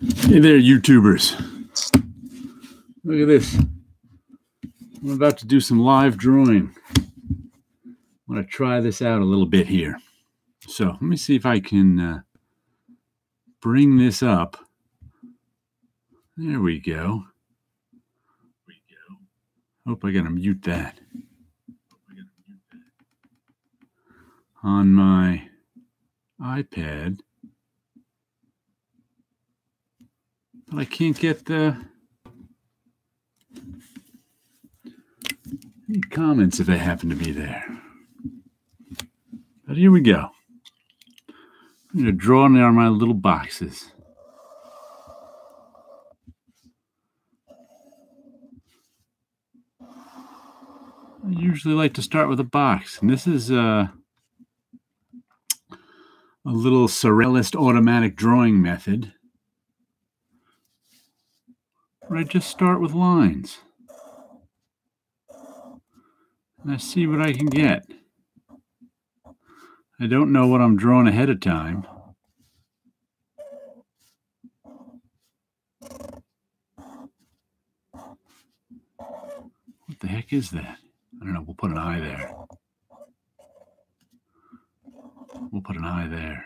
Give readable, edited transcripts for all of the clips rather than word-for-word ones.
Hey there, YouTubers. Look at this. I'm about to do some live drawing. I want to try this out a little bit here. So let me see if I can bring this up. There we go. Hope I gotta mute that. On my iPad. But I can't get the any comments if they happen to be there. But here we go. I'm going to draw down my little boxes. I usually like to start with a box. And this is a little Surrealist automatic drawing method, where I just start with lines. And I see what I can get. I don't know what I'm drawing ahead of time. What the heck is that? I don't know. We'll put an eye there. We'll put an eye there.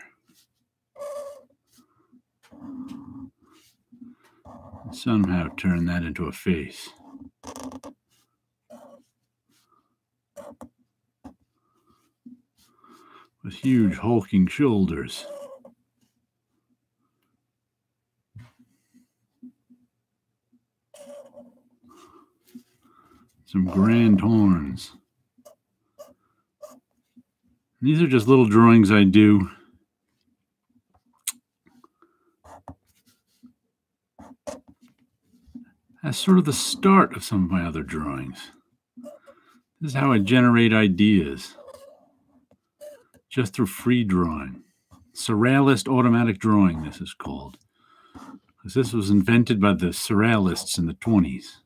And somehow turn that into a face. With huge hulking shoulders. Some grand horns. These are just little drawings I do as sort of the start of some of my other drawings. This is how I generate ideas. Just through free drawing. Surrealist automatic drawing, this is called. Because this was invented by the Surrealists in the 20s.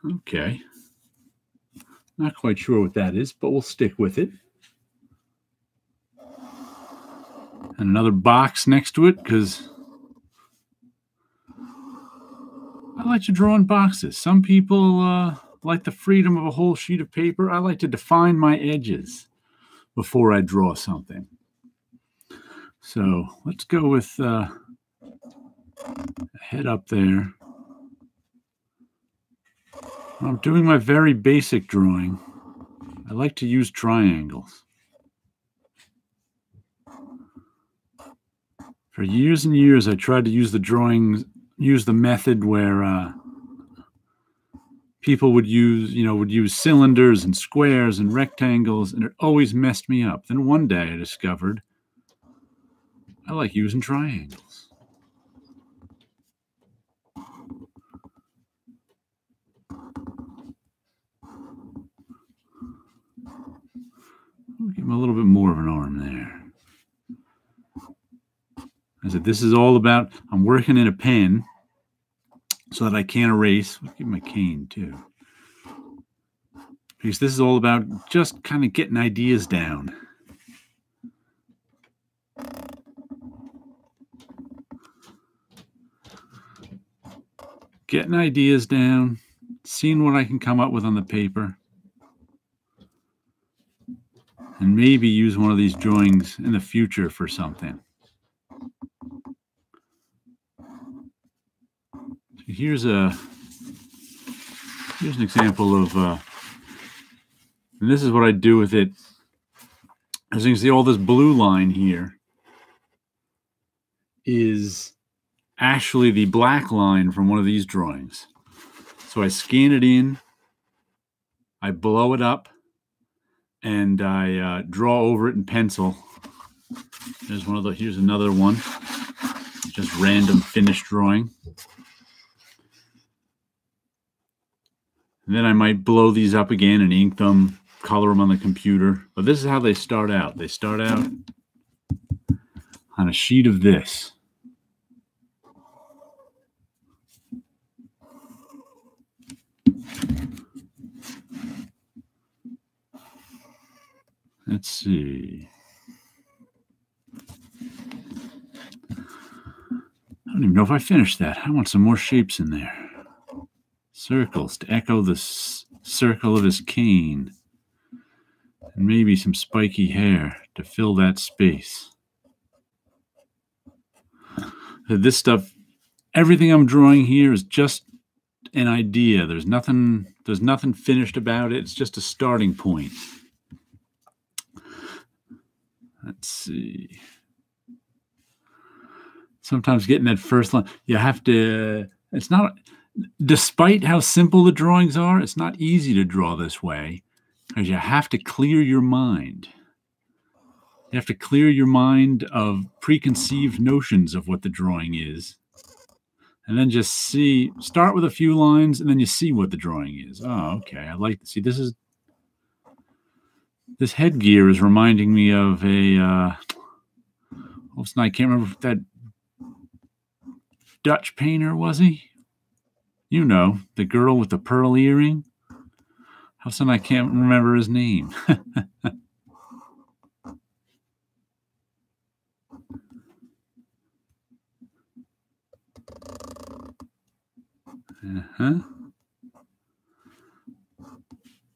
Okay. Not quite sure what that is, but we'll stick with it. And another box next to it, because I like to draw in boxes. Some people like the freedom of a whole sheet of paper. I like to define my edges before I draw something. So let's go with a head up there. When I'm doing my very basic drawing, I like to use triangles. For years and years, I tried to use the method where people would use cylinders and squares and rectangles, and it always messed me up. Then one day I discovered I like using triangles. I'll give him a little bit more of an arm there. I said, this is all about, I'm working in a pen so that I can't erase. I'll give him a cane too. Because this is all about just kind of getting ideas down. Getting ideas down, seeing what I can come up with on the paper, and maybe use one of these drawings in the future for something. So here's an example of, and this is what I do with it. As you can see, all this blue line here is actually the black line from one of these drawings. So I scan it in, I blow it up, and I draw over it in pencil. There's one of the, here's another one. Just random finished drawing. And then I might blow these up again and ink them, color them on the computer. But this is how they start out. They start out on a sheet of this. Let's see. I don't even know if I finished that. I want some more shapes in there. Circles to echo the circle of his cane. And maybe some spiky hair to fill that space. This stuff, everything I'm drawing here is just an idea. There's nothing finished about it. It's just a starting point. Let's see. Sometimes getting that first line, you have to, it's not, despite how simple the drawings are, it's not easy to draw this way because you have to clear your mind. You have to clear your mind of preconceived notions of what the drawing is. And then just start with a few lines and then you see what the drawing is. Oh, okay. I like to see this headgear is reminding me of I can't remember if that Dutch painter was he? You know, the girl with the pearl earring. How come I can't remember his name?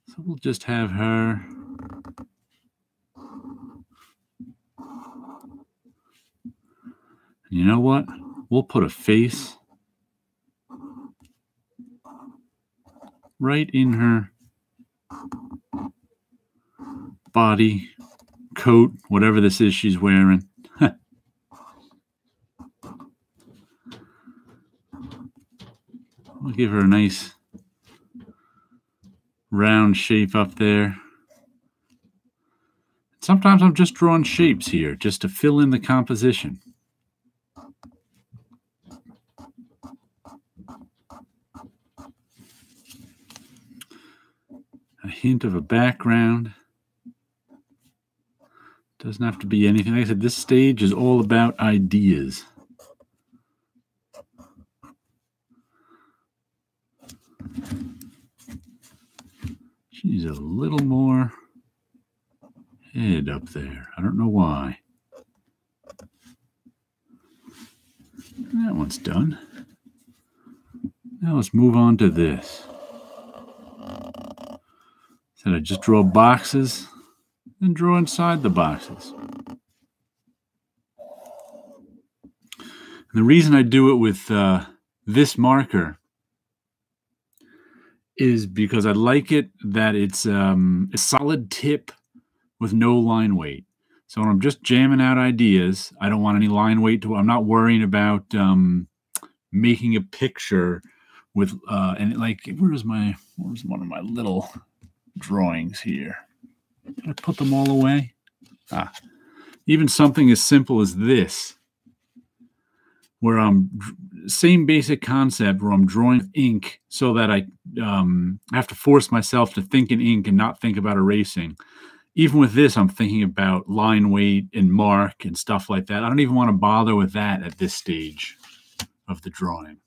So we'll just have her. You know what? We'll put a face right in her body, coat, whatever this is she's wearing. We'll give her a nice round shape up there. Sometimes I'm just drawing shapes here just to fill in the composition. A hint of a background. Doesn't have to be anything. Like I said, this stage is all about ideas. She's a little more head up there. I don't know why. That one's done. Now let's move on to this. Said I just draw boxes and draw inside the boxes. And the reason I do it with this marker is because I like it that it's a solid tip with no line weight. So when I'm just jamming out ideas, I don't want any line weight I'm not worrying about making a picture with and like where's one of my little drawings here? Did I put them all away? Even something as simple as this, where same basic concept where I'm drawing ink so that I have to force myself to think in ink and not think about erasing. Even with this, I'm thinking about line weight and mark and stuff like that. I don't even want to bother with that at this stage of the drawing.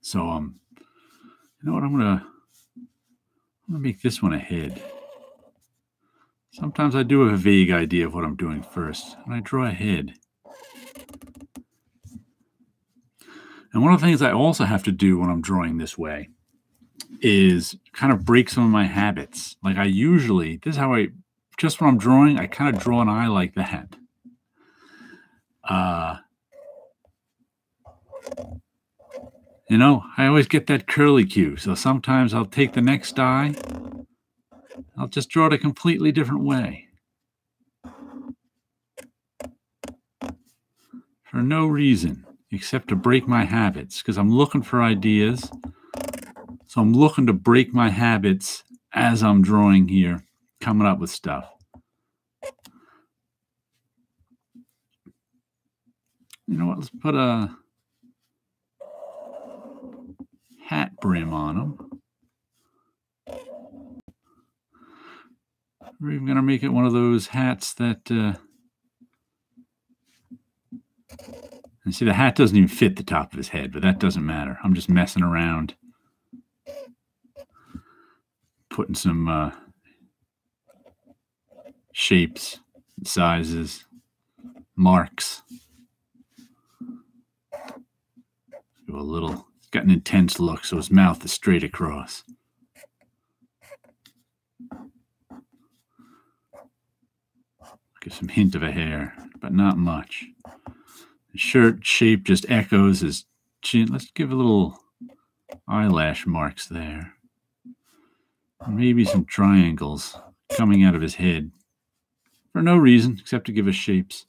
So, you know what? I'm gonna make this one a head. Sometimes I do have a vague idea of what I'm doing first, and I draw a head. And one of the things I also have to do when I'm drawing this way is kind of break some of my habits. Like this is how just when I'm drawing, I kind of draw an eye like that. You know, I always get that curly cue. So sometimes I'll take the next eye, I'll just draw it a completely different way. For no reason except to break my habits, because I'm looking for ideas. So I'm looking to break my habits as I'm drawing here, coming up with stuff. You know what? Let's put a hat brim on them. We're even going to make it one of those hats that... and see, the hat doesn't even fit the top of his head, but that doesn't matter. I'm just messing around. Putting some shapes, sizes, marks. Go a little, it's got an intense look, so his mouth is straight across. Give some hint of a hair, but not much. The shirt shape just echoes his chin. Let's give a little eyelash marks there. Maybe some triangles coming out of his head for no reason except to give us shapes.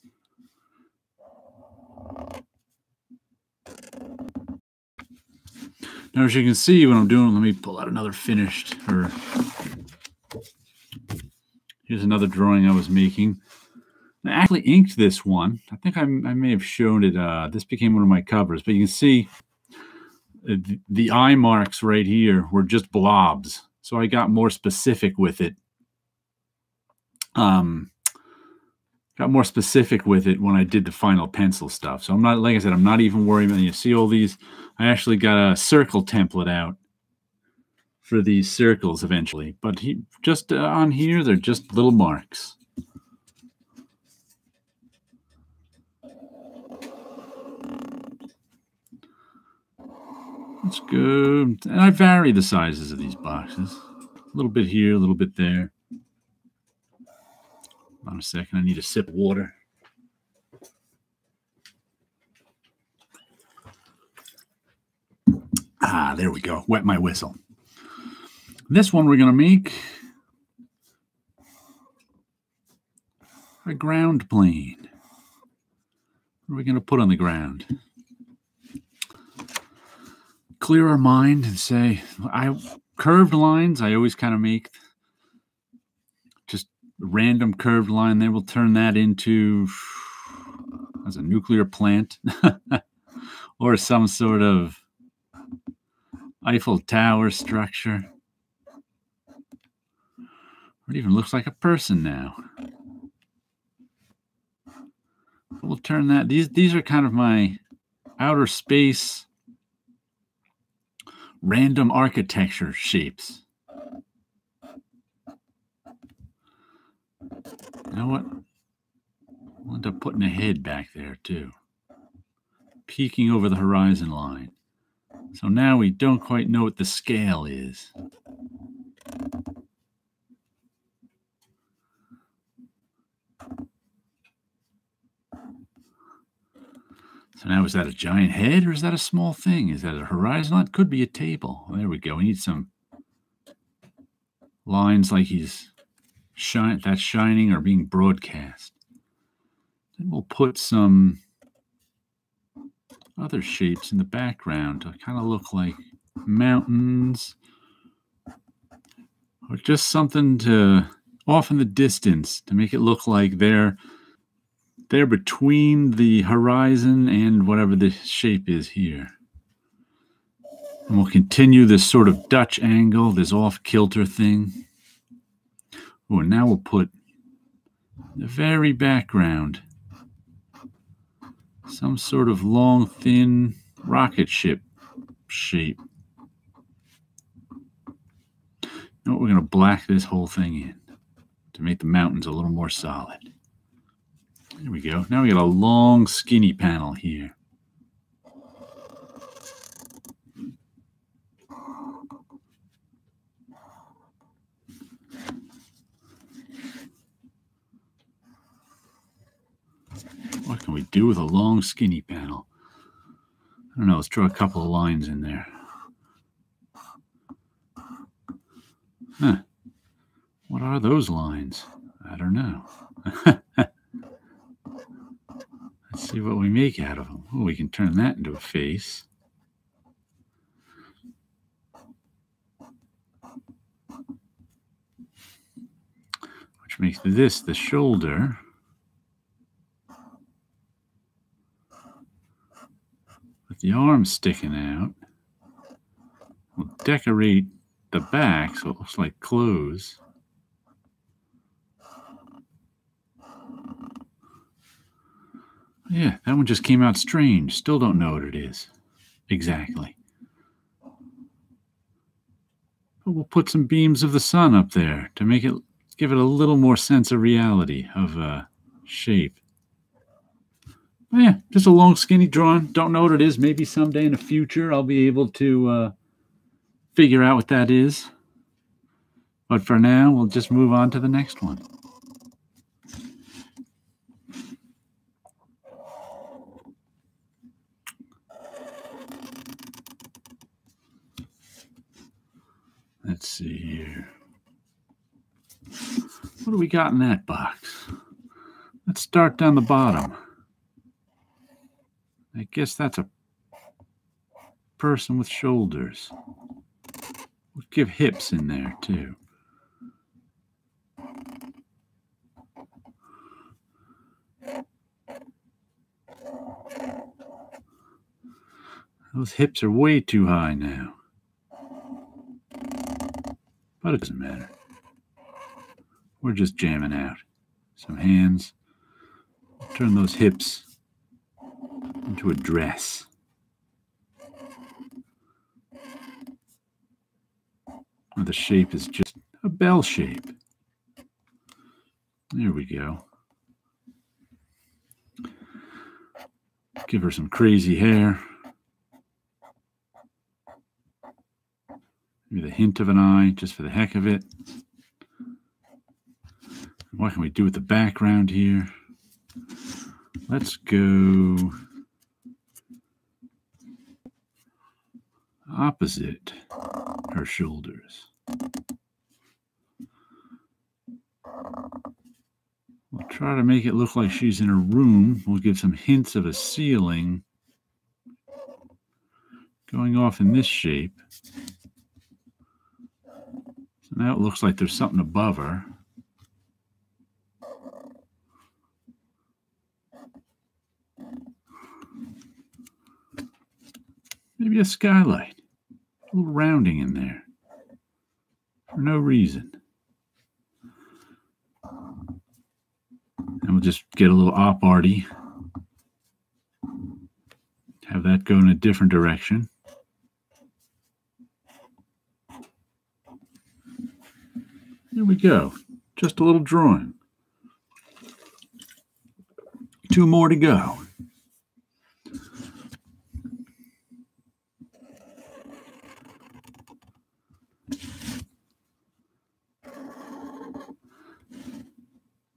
Now, as you can see what I'm doing, let me pull out another finished, or here's another drawing I was making. I actually inked this one. I think I may have shown it. This became one of my covers, but you can see the eye marks right here were just blobs. So I got more specific with it. Got more specific with it when I did the final pencil stuff. So I'm not, like I said, I'm not even worried about it. You see all these? I actually got a circle template out for these circles eventually. But just on here, they're just little marks. That's good. And I vary the sizes of these boxes. A little bit here, a little bit there. Hold on a second. I need a sip of water. Ah, there we go. Wet my whistle. This one we're going to make a ground plane. What are we going to put on the ground? Clear our mind and say, curved lines, I always kind of make just a random curved line there. We'll turn that into as a nuclear plant or some sort of Eiffel Tower structure. It even looks like a person now. We'll turn that. These are kind of my outer space random architecture shapes. You know what? I'll end up putting a head back there too, peeking over the horizon line. So now we don't quite know what the scale is. So now, is that a giant head or is that a small thing? Is that a horizon line? It could be a table. There we go. We need some lines like he's that's shining or being broadcast. Then we'll put some other shapes in the background to kind of look like mountains or just something to off in the distance to make it look like they're between the horizon and whatever the shape is here. And we'll continue this sort of Dutch angle, this off-kilter thing. Oh, and now we'll put the very background some sort of long, thin rocket ship shape. Now we're going to black this whole thing in to make the mountains a little more solid. There we go. Now we got a long, skinny panel here. What can we do with a long, skinny panel? I don't know. Let's draw a couple of lines in there. Huh. What are those lines? I don't know. Let's see what we make out of them. Oh, we can turn that into a face. Which makes this the shoulder. With the arms sticking out. We'll decorate the back so it looks like clothes. Yeah, that one just came out strange. Still don't know what it is exactly. But we'll put some beams of the sun up there to make it give it a little more sense of reality of shape. But yeah, just a long, skinny drawing. Don't know what it is. Maybe someday in the future I'll be able to figure out what that is. But for now, we'll just move on to the next one. Let's see here. What do we got in that box? Let's start down the bottom. I guess that's a person with shoulders. We'll give hips in there too. Those hips are way too high now. But it doesn't matter. We're just jamming out. Some hands. Turn those hips into a dress. Or the shape is just a bell shape. There we go. Give her some crazy hair. Maybe the hint of an eye, just for the heck of it. What can we do with the background here? Let's go opposite her shoulders. We'll try to make it look like she's in a room. We'll give some hints of a ceiling going off in this shape. So now it looks like there's something above her. Maybe a skylight. A little rounding in there. For no reason. And we'll just get a little op-arty. Have that go in a different direction. There we go. Just a little drawing. 2 more to go.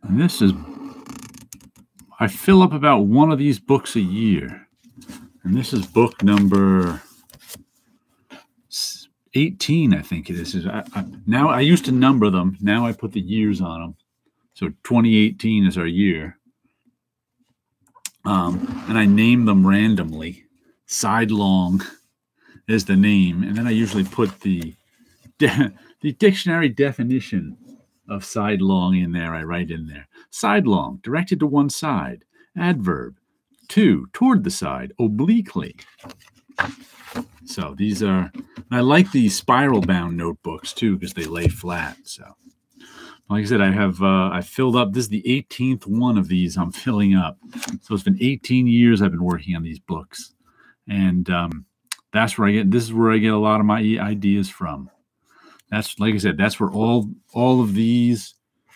And this is, I fill up about one of these books a year. And this is book number 18, I think it is. Now I used to number them. Now I put the years on them. So 2018 is our year. And I name them randomly. Sidelong is the name. And then I usually put the dictionary definition of sidelong in there. I write in there. Sidelong, directed to one side. Adverb, to, toward the side, obliquely. So these are, I like these spiral bound notebooks too because they lay flat. So like I said, I filled up, this is the 18th one of these I'm filling up. So it's been 18 years I've been working on these books. And that's where this is where I get a lot of my ideas from. That's, like I said, that's where all of these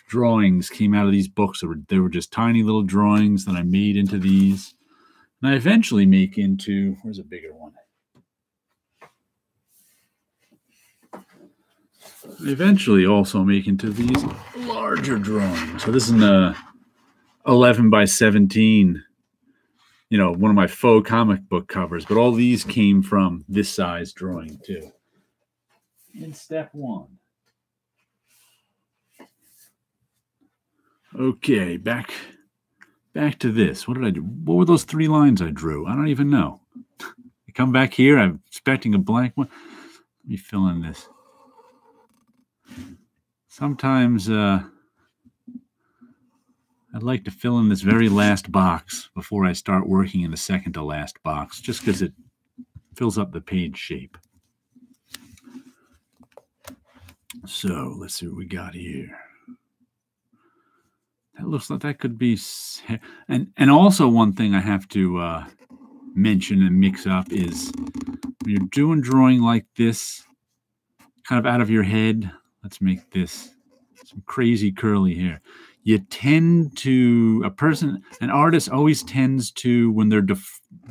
drawings came out of these books. They were just tiny little drawings that I made into these. And I eventually make into, where's a bigger one? I eventually also make into these larger drawings. So this is an 11 by 17, you know, one of my faux comic book covers. But all these came from this size drawing too. In step 1. Okay, back to this. What did I do? What were those 3 lines I drew? I don't even know. I come back here. I'm expecting a blank one. Let me fill in this. Sometimes I'd like to fill in this very last box before I start working in the second to last box, just because it fills up the page shape. So let's see what we got here. That looks like that could be, and also one thing I have to mention and mix up is when you're doing drawing like this, kind of out of your head. Let's make this some crazy curly hair. You tend to, an artist always tends to, when they're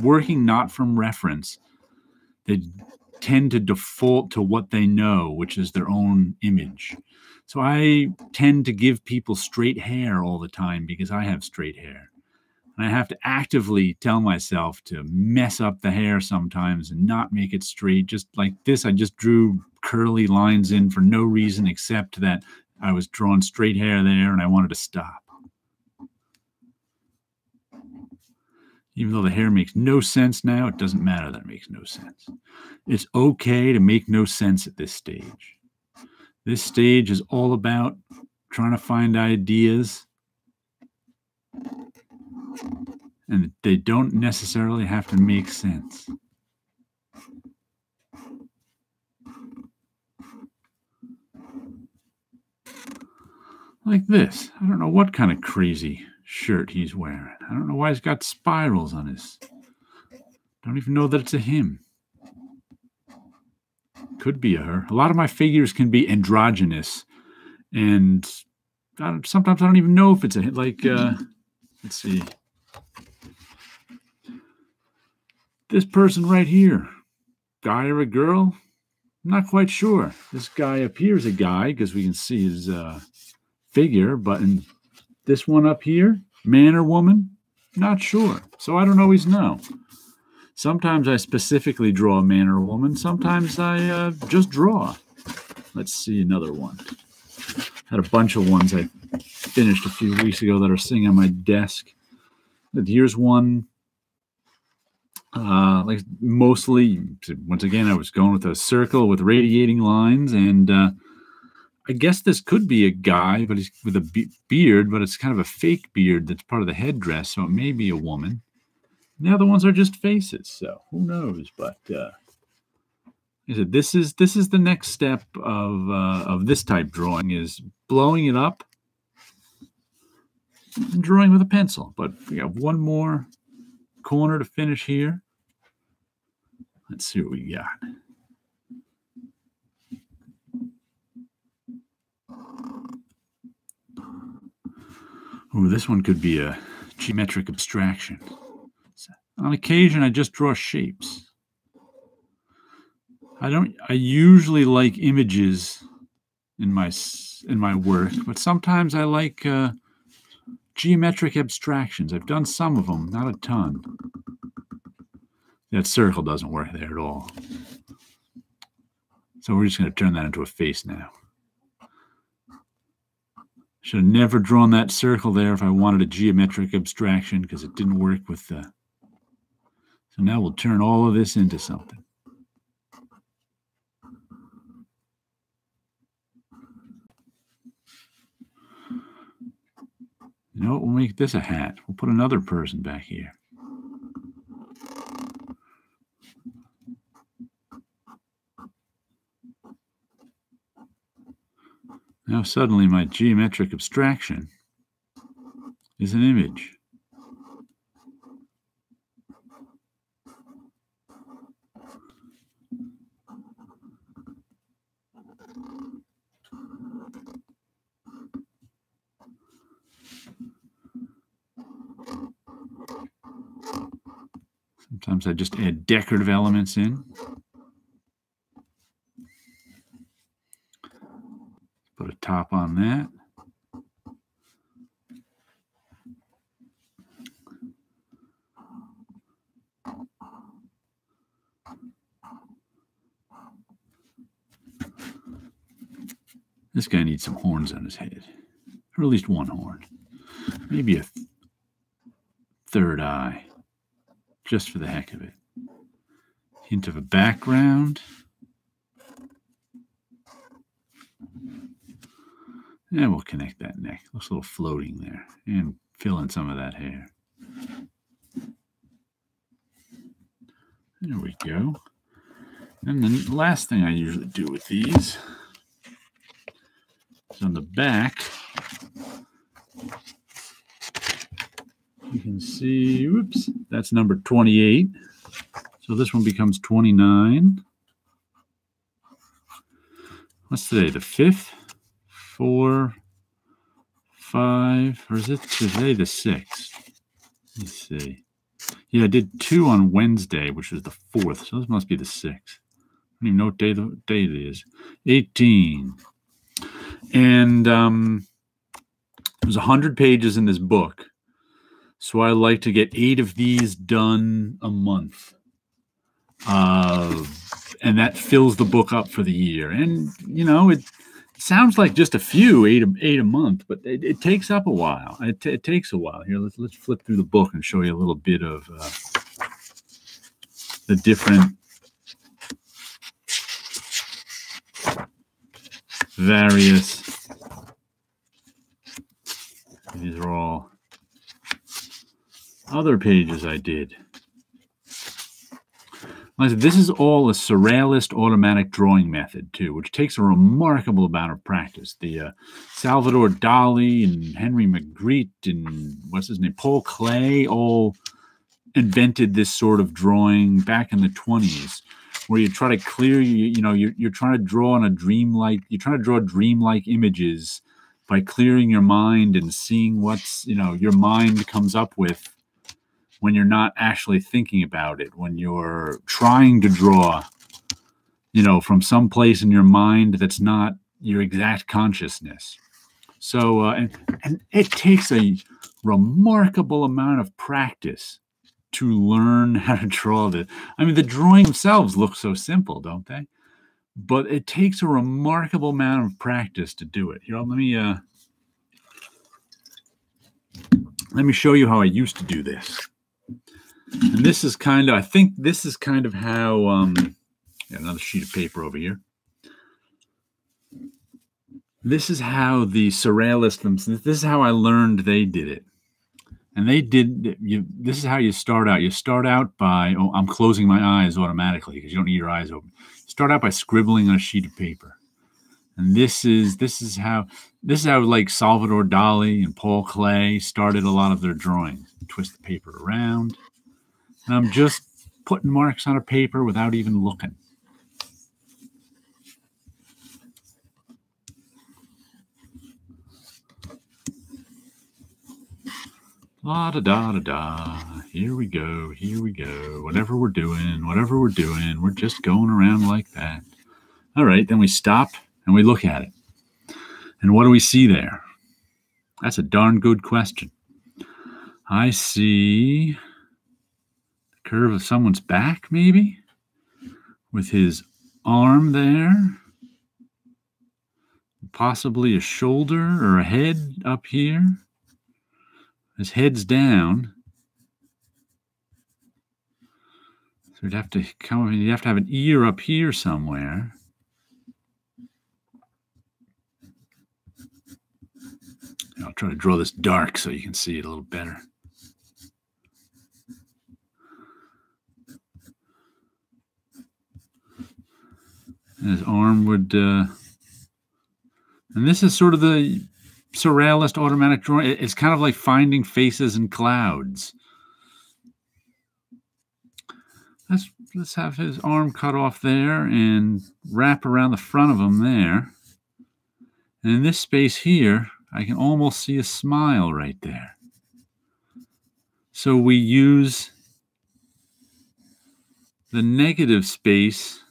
working not from reference, they tend to default to what they know, which is their own image. So I tend to give people straight hair all the time because I have straight hair. And I have to actively tell myself to mess up the hair sometimes and not make it straight. Just like this, I just drew curly lines in for no reason except that I was drawing straight hair there and I wanted to stop. Even though the hair makes no sense now, it doesn't matter that it makes no sense. It's okay to make no sense at this stage. This stage is all about trying to find ideas, and they don't necessarily have to make sense. Like this. I don't know what kind of crazy shirt he's wearing. I don't know why he's got spirals on his. Don't even know that it's a him. Could be a her. A lot of my figures can be androgynous, and sometimes I don't even know if it's a, like, let's see. This person right here, guy or a girl? I'm not quite sure. This guy appears a guy because we can see his figure, but in this one up here, man or woman? Not sure. So I don't always know. Sometimes I specifically draw a man or a woman. Sometimes I just draw. Let's see another one. Had a bunch of ones I finished a few weeks ago that are sitting on my desk. Here's one. Like mostly, once again, I was going with a circle with radiating lines, and I guess this could be a guy, but he's with a beard, but it's kind of a fake beard that's part of the headdress, so it may be a woman. And the other ones are just faces, so who knows? But I said, this is the next step of this type drawing, is blowing it up and drawing with a pencil. But we got one more corner to finish here. Let's see what we got. Ooh, this one could be a geometric abstraction. On occasion, I just draw shapes. I usually like images in my work, but sometimes I like geometric abstractions. I've done some of them, not a ton. That circle doesn't work there at all. So we're just going to turn that into a face now. Should have never drawn that circle there if I wanted a geometric abstraction, because it didn't work with the... So now we'll turn all of this into something. You know what? We'll make this a hat. We'll put another person back here. Now suddenly my geometric abstraction is an image. Sometimes I just add decorative elements in. Put a top on that. This guy needs some horns on his head, or at least one horn. Maybe a third eye, just for the heck of it. Hint of a background. And we'll connect that neck. Looks a little floating there. And fill in some of that hair. There we go. And then the last thing I usually do with these is on the back. You can see, whoops, that's number 28. So this one becomes 29. What's today? The 5th? 4, 5, or is it today the 6th? Let's see. Yeah, I did 2 on Wednesday, which was the 4th, so this must be the 6th. I don't even know what day it is. 18. And there's 100 pages in this book, so I like to get 8 of these done a month. And that fills the book up for the year. And, you know, it sounds like just a few, 8 a month, but it takes up a while. It takes a while. Here, let's flip through the book and show you a little bit of the different various. These are all other pages I did. Like I said, this is all a Surrealist automatic drawing method, too, which takes a remarkable amount of practice. The Salvador Dali and Henry Magritte and, what's his name, Paul Klee all invented this sort of drawing back in the 20s, where you try to clear, you're trying to draw on you're trying to draw dreamlike images by clearing your mind and seeing what's, your mind comes up with when you're not actually thinking about it, when you're trying to draw, from some place in your mind that's not your exact consciousness. So, and it takes a remarkable amount of practice to learn how to draw this. I mean, the drawings themselves look so simple, don't they? But it takes a remarkable amount of practice to do it. Let me show you how I used to do this. And this is I think this is kind of how, got another sheet of paper over here. This is how the Surrealists, this is how I learned they did it. And this is how you start out. You start out by, I'm closing my eyes automatically because you don't need your eyes open. Start out by scribbling on a sheet of paper. And this is how like Salvador Dali and Paul Klee started a lot of their drawings. Twist the paper around. And I'm just putting marks on a paper without even looking. La da da da da. Here we go. Whatever we're doing, we're just going around like that. All right, then we stop and we look at it. And what do we see there? That's a darn good question. I see the curve of someone's back, maybe, with his arm there, possibly a shoulder or a head up here. His head's down. So you'd have to have an ear up here somewhere. I'll try to draw this dark so you can see it a little better. And his arm would, and this is sort of the Surrealist automatic drawing. It's kind of like finding faces in clouds. Let's have his arm cut off there and wrap around the front of him there. And in this space here, I can almost see a smile right there. So we use the negative space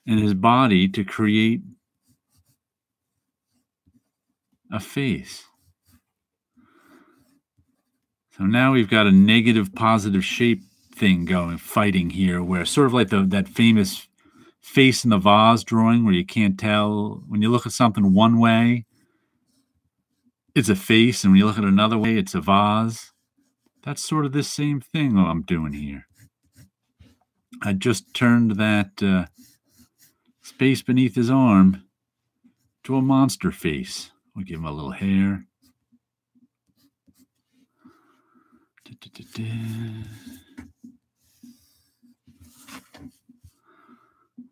in his body to create a face. So now we've got a negative positive shape thing going, fighting here, where sort of like that famous face in the vase drawing where you can't tell, when you look at something one way, it's a face, and when you look at another way, it's a vase. That's sort of the same thing I'm doing here. I just turned that space beneath his arm to a monster face. We'll give him a little hair.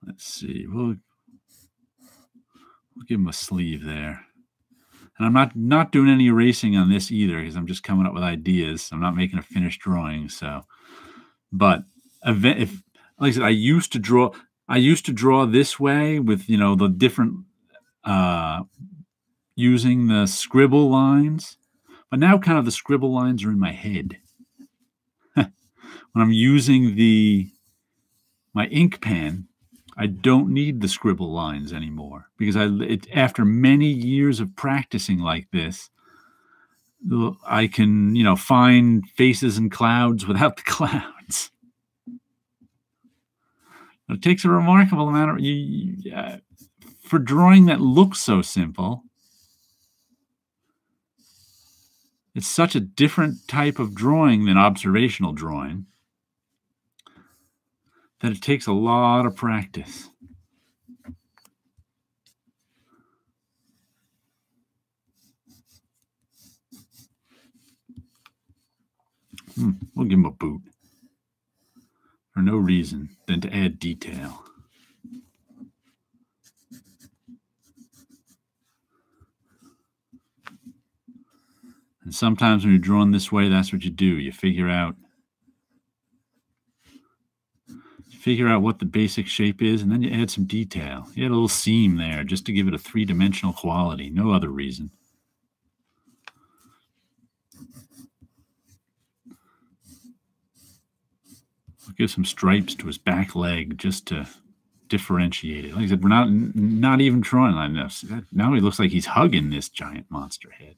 Let's see. We'll give him a sleeve there. And I'm not doing any erasing on this either because I'm just coming up with ideas. I'm not making a finished drawing. So, but like I said, I used to draw this way with the different using the scribble lines, but now kind of the scribble lines are in my head. When I'm using my ink pen, I don't need the scribble lines anymore because after many years of practicing like this, I can, find faces and clouds without the clouds. It takes a remarkable amount of for drawing that looks so simple. It's such a different type of drawing than observational drawing that it takes a lot of practice. We'll give him a boot. For no reason than to add detail. And sometimes when you're drawing this way, that's what you do. You figure out what the basic shape is, and then you add some detail. You add a little seam there just to give it a three-dimensional quality. No other reason. I'll give some stripes to his back leg just to differentiate it. Like I said, we're not even drawing on enough. Now he looks like he's hugging this giant monster head.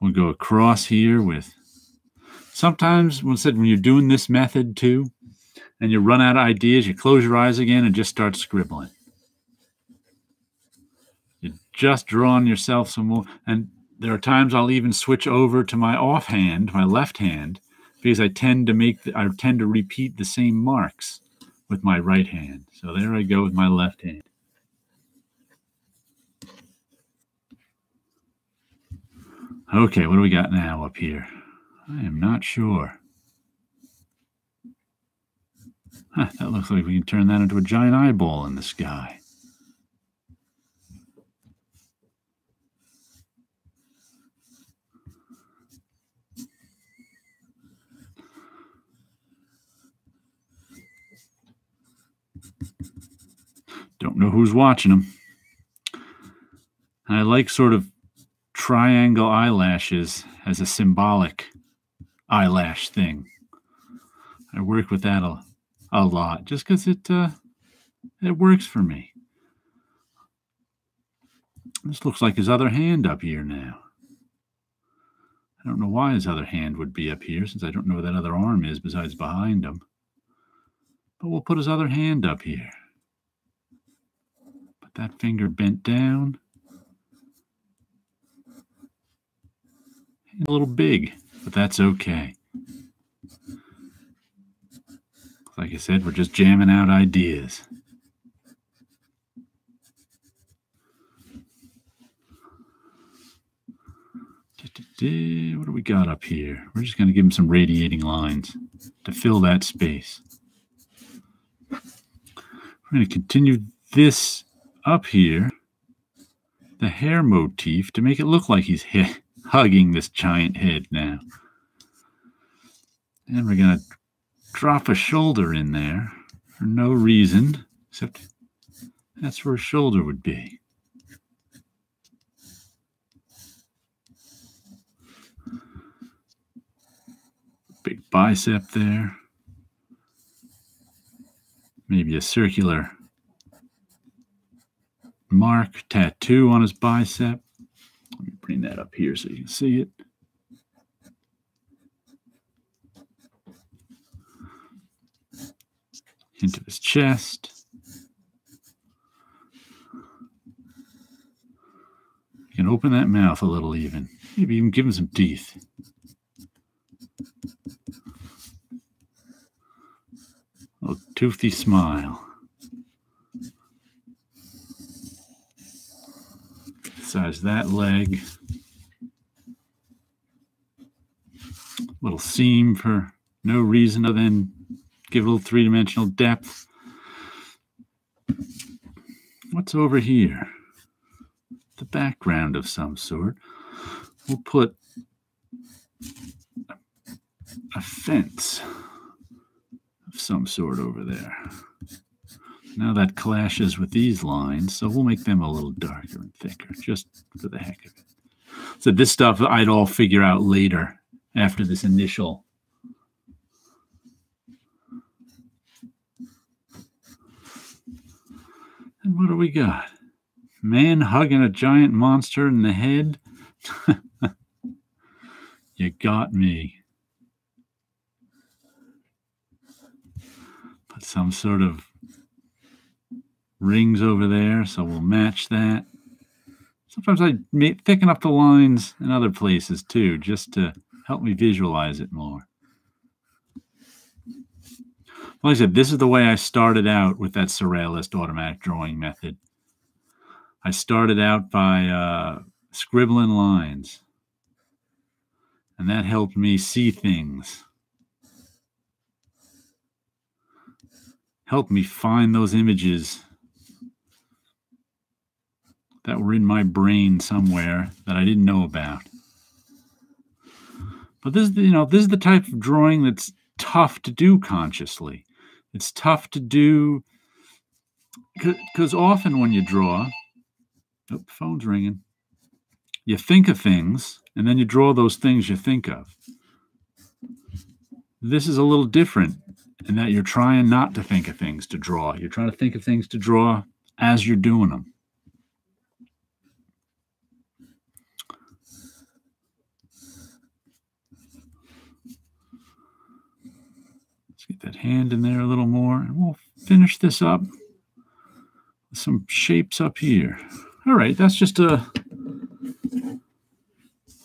We'll go across here with... Sometimes, when you're doing this method too, and you run out of ideas, you close your eyes again and just start scribbling. You're just drawing yourself some more. And there are times I'll even switch over to my offhand, my left hand, because I tend to repeat the same marks with my right hand. So there I go with my left hand. Okay, what do we got now up here? I am not sure. That looks like we can turn that into a giant eyeball in the sky. Don't know who's watching them. I like sort of triangle eyelashes as a symbolic eyelash thing. I work with that a lot just because it works for me. This looks like his other hand up here now. I don't know why his other hand would be up here since I don't know where that other arm is besides behind him. But we'll put his other hand up here. Put that finger bent down. A little big, but that's okay. Like I said, we're just jamming out ideas. What do we got up here? We're just going to give him some radiating lines to fill that space. We're going to continue this up here, the hair motif, to make it look like he's hugging this giant head now. And we're going to drop a shoulder in there for no reason, except that's where a shoulder would be. Big bicep there. Maybe a circular mark, tattoo on his bicep. Let me bring that up here so you can see it. Into his chest. You can open that mouth a little even. Maybe even give him some teeth. A little toothy smile. Size that leg. Little seam for no reason other than give a little three-dimensional depth. What's over here? The background of some sort. We'll put a fence of some sort over there. Now that clashes with these lines, so we'll make them a little darker and thicker, just for the heck of it. So this stuff I'd all figure out later after this initial. And what do we got? Man hugging a giant monster in the head. You got me. Put some sort of rings over there, so we'll match that. Sometimes I thicken up the lines in other places too, just to help me visualize it more. Like I said, this is the way I started out with that Surrealist automatic drawing method. I started out by scribbling lines, and that helped me see things. Helped me find those images that were in my brain somewhere that I didn't know about. But this is, this is the type of drawing that's tough to do consciously. It's tough to do because often when you draw, oh, phone's ringing. You think of things, and then you draw those things you think of. This is a little different in that you're trying not to think of things to draw. You're trying to think of things to draw as you're doing them. Let's get that hand in there a little more, and we'll finish this up with some shapes up here. All right, that's just a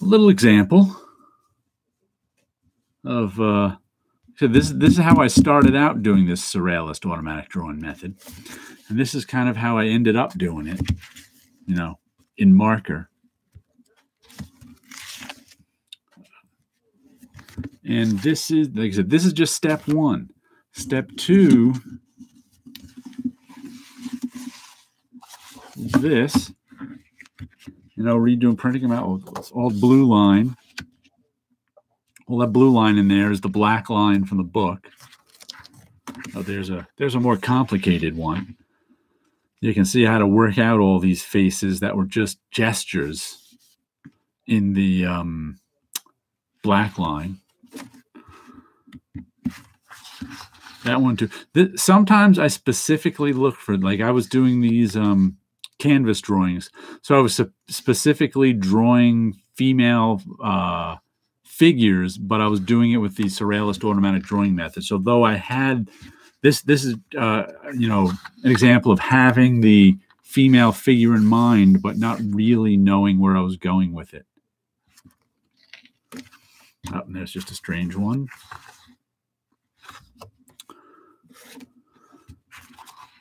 little example of so this is how I started out doing this Surrealist automatic drawing method, and this is kind of how I ended up doing it, in marker. And this is, like I said, this is just step one. Step two is this. Redoing printing them out with this all blue line. All that blue line in there is the black line from the book. Oh, there's a more complicated one. You can see how to work out all these faces that were just gestures in the black line. That one too. Sometimes I specifically look for, like I was doing these canvas drawings. So I was specifically drawing female figures, but I was doing it with the Surrealist automatic drawing method. So though I had this is an example of having the female figure in mind, but not really knowing where I was going with it. Oh, and there's just a strange one.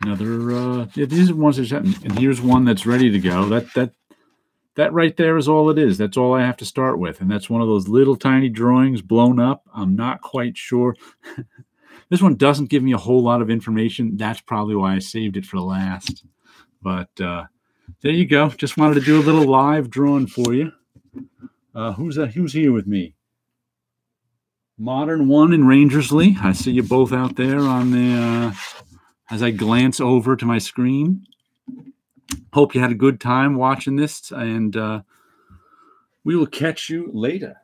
Another, these are ones that, and here's one that's ready to go. That right there is all it is. That's all I have to start with. And that's one of those little tiny drawings blown up. I'm not quite sure. This one doesn't give me a whole lot of information. That's probably why I saved it for last. But there you go. Just wanted to do a little live drawing for you. Who's here with me? Modern One in Rangersley. I see you both out there on the as I glance over to my screen. Hope you had a good time watching this, and we will catch you later.